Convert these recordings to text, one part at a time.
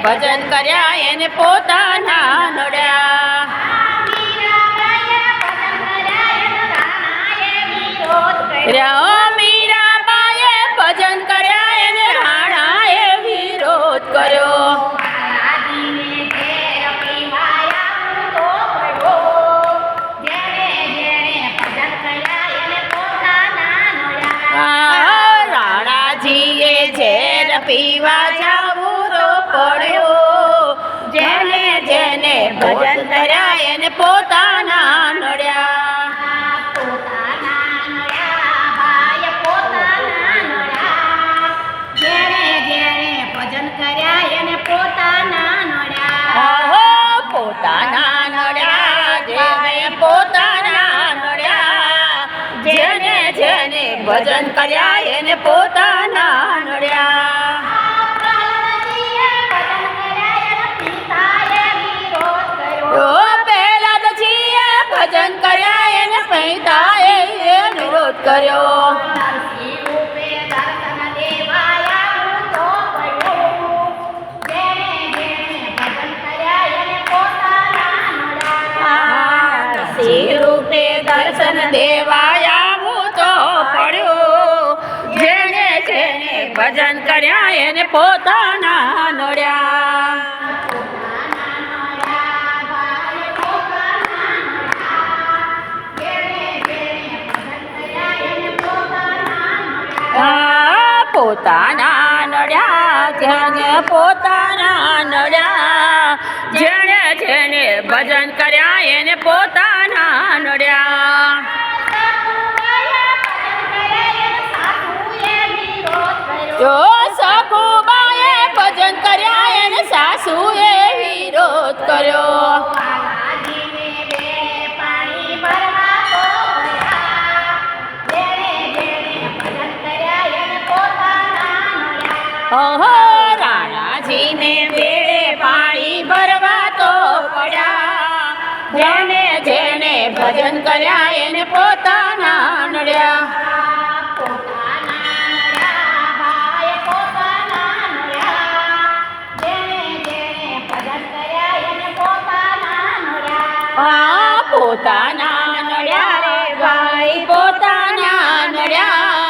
ભજન કર્યા એને પોતાના નડ્યા મીરાબાઈએ ભજન કર્યા એને રાણાએ વિરોધ કર્યો રાણાજીએ ઝેર પીવા જાવું પડ્યો જેને જેને ભજન કર્યા એને પોતાના નડ્યા પોતાના નડ્યા જેને પોતાના નડ્યા જેને જેને ભજન કર્યા એને પોતાના નડ્યા પહેલાદજીએ ભજન કર્યા એને પિતાએ વિરોધ કર્યો રૂપે દર્શન દેવાયા તો પડ્યું જેને જેને ભજન કર્યા એને પોતાના નડ્યા પોતાના નડ્યા જેને પોતાના નડ્યા જેને જેને ભજન કર્યા એને પોતાના નડ્યા જો સખુબાએ ભજન કર્યા એને સાસુએ વિરોધ કર્યો રાણાજીને બેડે પાણી ભરવા તો પડ્યા જેને જેને ભજન કર્યા એને પોતાના નડ્યા પોતાના નડ્યા રે ભાઈ પોતાના નડ્યા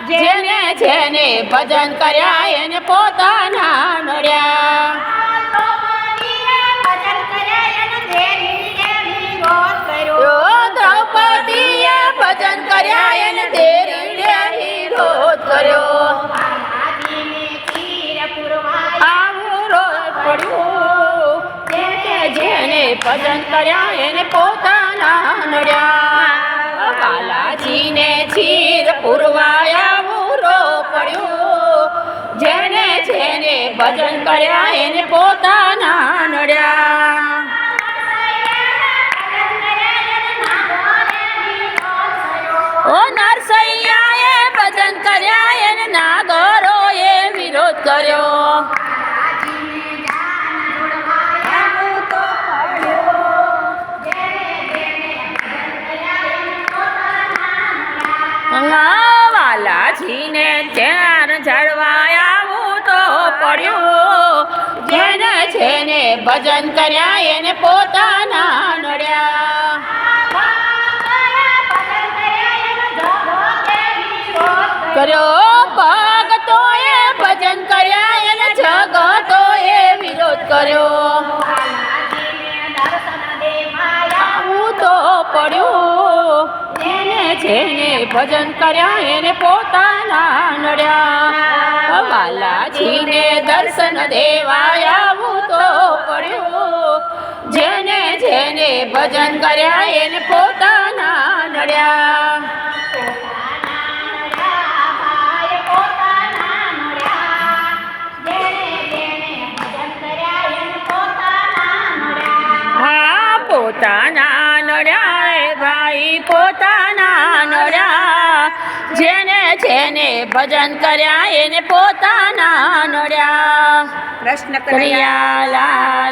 જેને જેને ભજન કર્યા એને પોતાના નડ્યા દ્રૌપદીએ ભજન કર્યા એને દેરીને વિરોધ કર્યો આવું રોજ પડ્યું જેને ભજન કર્યા એને પોતાના નડ્યા બાલાજીને ચીર પુરવાયા પડ્યું જેને જેને ભજન કર્યા એને પોતાના નડ્યા ઓ નરસૈયાએ ભજન કર્યા એને નાગરોએ વિરોધ કર્યો વાલાજીને ધ્યાન જળવાયા તો પડ્યું જેને જેને ભજન કર્યા એને પોતાના નડ્યા કર્યો ભગતોએ ભજન કર્યા એને જગતોએ વિરોધ કર્યો આવું તો પડ્યું જેને ભજન કર્યા એને પોતાના નડ્યા વાલાજીને દર્શન દેવાયા તો પડ્યું જેને જેને ભજન કર્યા એને પોતાના નડ્યા પોતાના નડ્યા રે ભાઈ પોતાના નડ્યા જેને જેને ભજન કર્યા એને પોતાના નડ્યા કૃષ્ણ કનૈયા લાલ